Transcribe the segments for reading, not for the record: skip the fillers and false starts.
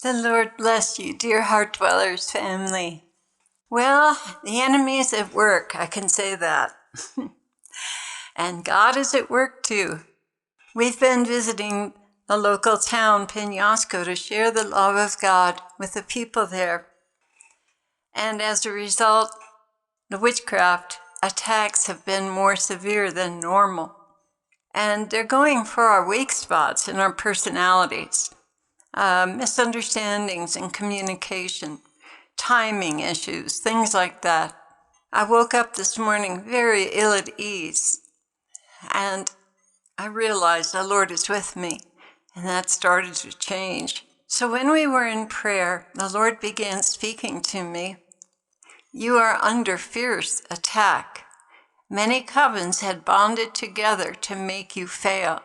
The Lord bless you, dear Heart Dwellers family. Well, the enemy is at work, I can say that. And God is at work too. We've been visiting the local town, Penasco, to share the love of God with the people there. And as a result, the witchcraft attacks have been more severe than normal. And they're going for our weak spots in our personalities. Misunderstandings in communication, timing issues, things like that. I woke up this morning very ill at ease, and I realized the Lord is with me, and that started to change. So when we were in prayer, the Lord began speaking to me. You are under fierce attack. Many covens had bonded together to make you fail,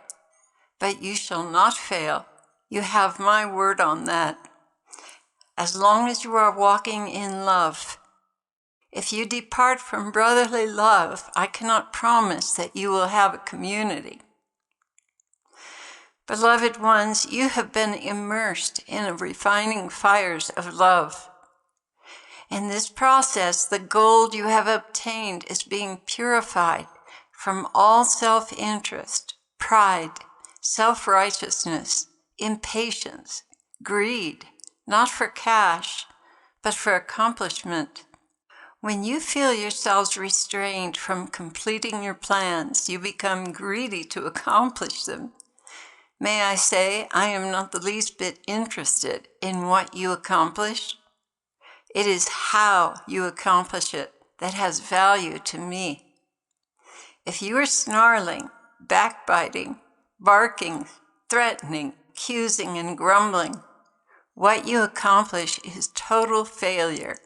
but you shall not fail. You have my word on that. As long as you are walking in love. If you depart from brotherly love, I cannot promise that you will have a community. Beloved ones, you have been immersed in the refining fires of love. In this process, the gold you have obtained is being purified from all self-interest, pride, self-righteousness, impatience, greed, not for cash, but for accomplishment. When you feel yourselves restrained from completing your plans, you become greedy to accomplish them. May I say, I am not the least bit interested in what you accomplish. It is how you accomplish it that has value to me. If you are snarling, backbiting, barking, threatening, accusing, and grumbling, what you accomplish is total failure.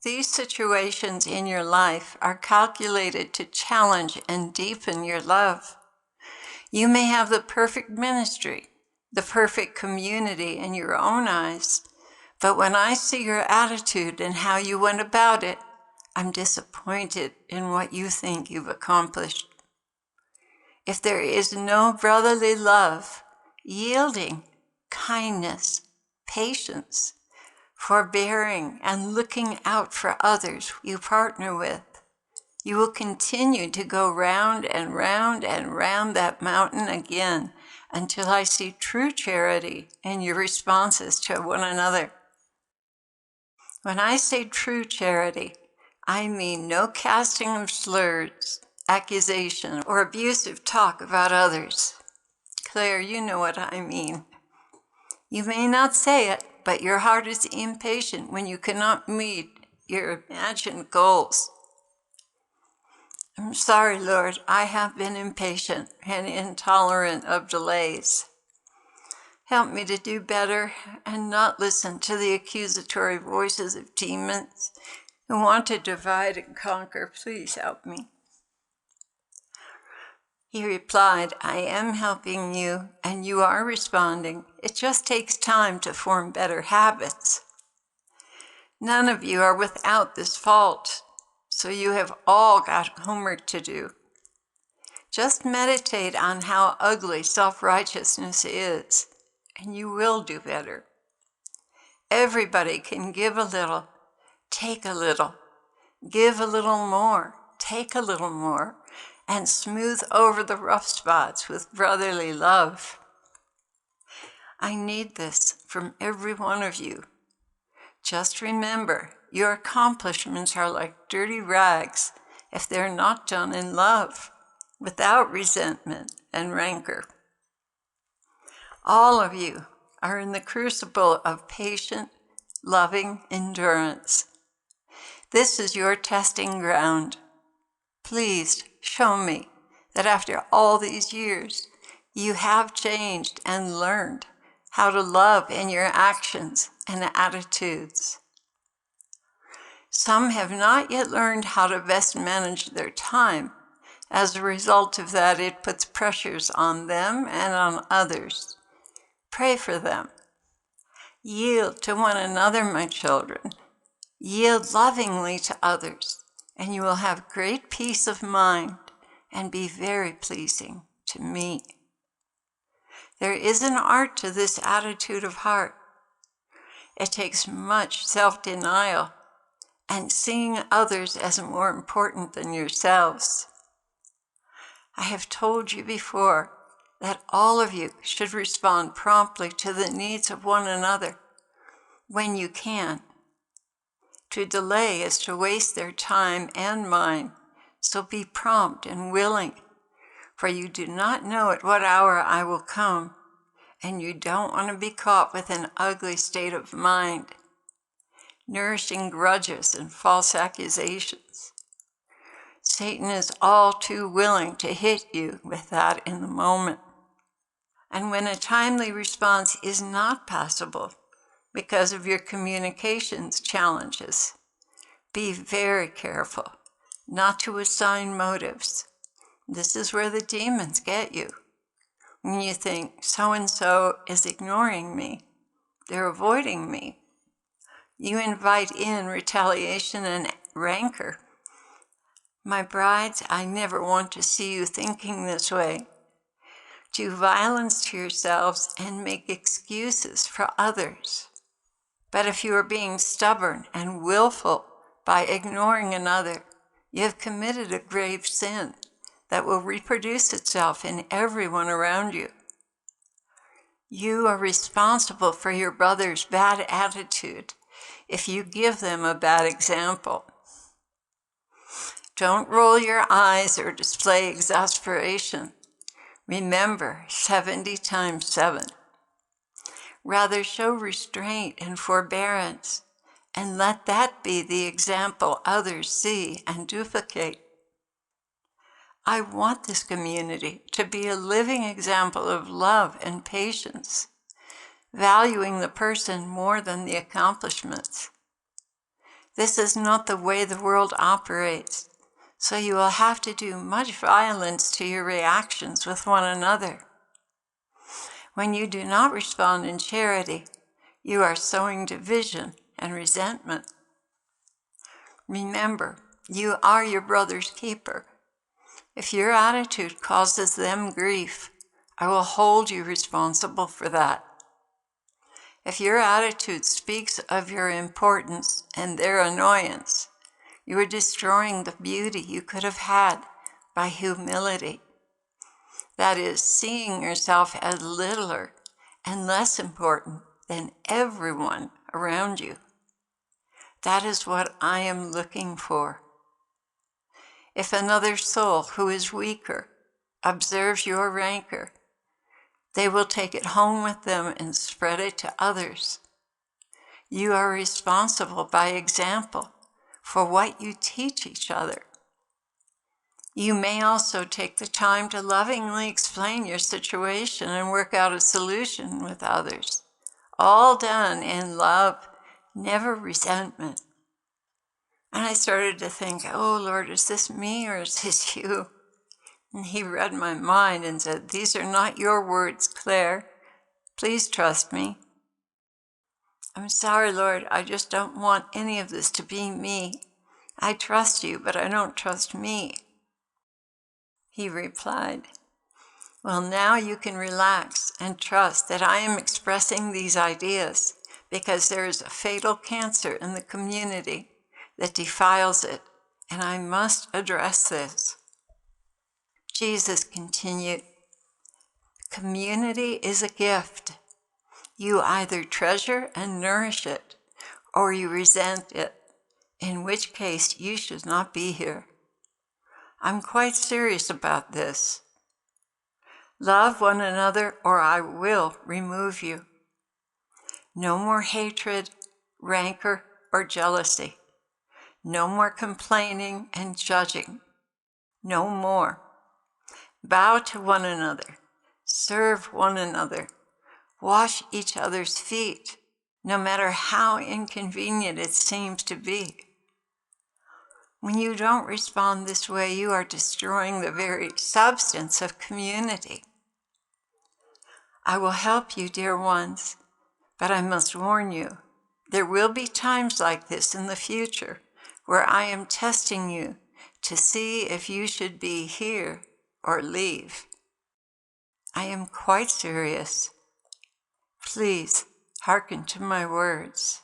These situations in your life are calculated to challenge and deepen your love. You may have the perfect ministry, the perfect community in your own eyes, but when I see your attitude and how you went about it, I'm disappointed in what you think you've accomplished. If there is no brotherly love, yielding, kindness, patience, forbearing, and looking out for others you partner with, you will continue to go round and round and round that mountain again until I see true charity in your responses to one another. When I say true charity, I mean no casting of slurs, accusation, or abusive talk about others. Claire, you know what I mean. You may not say it, but your heart is impatient when you cannot meet your imagined goals. I'm sorry, Lord, I have been impatient and intolerant of delays. Help me to do better and not listen to the accusatory voices of demons who want to divide and conquer. Please help me. He replied, I am helping you, and you are responding. It just takes time to form better habits. None of you are without this fault, so you have all got homework to do. Just meditate on how ugly self-righteousness is, and you will do better. Everybody can give a little, take a little, give a little more, take a little more, and smooth over the rough spots with brotherly love. I need this from every one of you. Just remember, your accomplishments are like dirty rags if they're not done in love, without resentment and rancor. All of you are in the crucible of patient, loving endurance. This is your testing ground. Please show me that after all these years, you have changed and learned how to love in your actions and attitudes. Some have not yet learned how to best manage their time. As a result of that, it puts pressures on them and on others. Pray for them. Yield to one another, my children. Yield lovingly to others, and you will have great peace of mind and be very pleasing to me. There is an art to this attitude of heart. It takes much self-denial and seeing others as more important than yourselves. I have told you before that all of you should respond promptly to the needs of one another when you can. To delay is to waste their time and mine, so be prompt and willing, for you do not know at what hour I will come, and you don't want to be caught with an ugly state of mind, nourishing grudges and false accusations. Satan is all too willing to hit you with that in the moment. And when a timely response is not possible because of your communications challenges, be very careful not to assign motives. This is where the demons get you. When you think, so-and-so is ignoring me, they're avoiding me, you invite in retaliation and rancor. My brides, I never want to see you thinking this way. Do violence to yourselves and make excuses for others. But if you are being stubborn and willful by ignoring another, you have committed a grave sin that will reproduce itself in everyone around you. You are responsible for your brother's bad attitude if you give them a bad example. Don't roll your eyes or display exasperation. Remember 70 times 7. Rather show restraint and forbearance, and let that be the example others see and duplicate. I want this community to be a living example of love and patience, valuing the person more than the accomplishments. This is not the way the world operates, so you will have to do much violence to your reactions with one another. When you do not respond in charity, you are sowing division and resentment. Remember, you are your brother's keeper. If your attitude causes them grief, I will hold you responsible for that. If your attitude speaks of your importance and their annoyance, you are destroying the beauty you could have had by humility. That is, seeing yourself as littler and less important than everyone around you. That is what I am looking for. If another soul who is weaker observes your rancor, they will take it home with them and spread it to others. You are responsible by example for what you teach each other. You may also take the time to lovingly explain your situation and work out a solution with others. All done in love, never resentment. And I started to think, oh Lord, is this me or is this you? And he read my mind and said, these are not your words, Claire. Please trust me. I'm sorry, Lord, I just don't want any of this to be me. I trust you, but I don't trust me. He replied, well, now you can relax and trust that I am expressing these ideas because there is a fatal cancer in the community that defiles it, and I must address this. Jesus continued, community is a gift. You either treasure and nourish it, or you resent it, in which case you should not be here. I'm quite serious about this. Love one another, or I will remove you. No more hatred, rancor, or jealousy. No more complaining and judging. No more. Bow to one another. Serve one another. Wash each other's feet, no matter how inconvenient it seems to be. When you don't respond this way, you are destroying the very substance of community. I will help you, dear ones, but I must warn you, there will be times like this in the future where I am testing you to see if you should be here or leave. I am quite serious. Please Hearken to my words.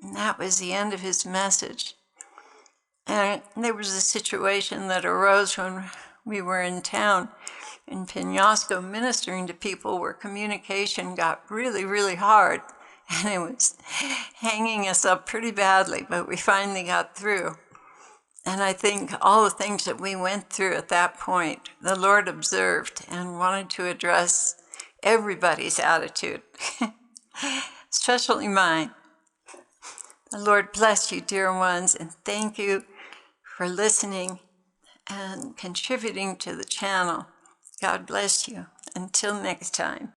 And that was the end of his message. And there was a situation that arose when we were in town in Penasco ministering to people where communication got really, really hard. And it was hanging us up pretty badly, but we finally got through. And I think all the things that we went through at that point, the Lord observed and wanted to address everybody's attitude, especially mine. The Lord bless you, dear ones, and thank you for listening and contributing to the channel. God bless you. Until next time.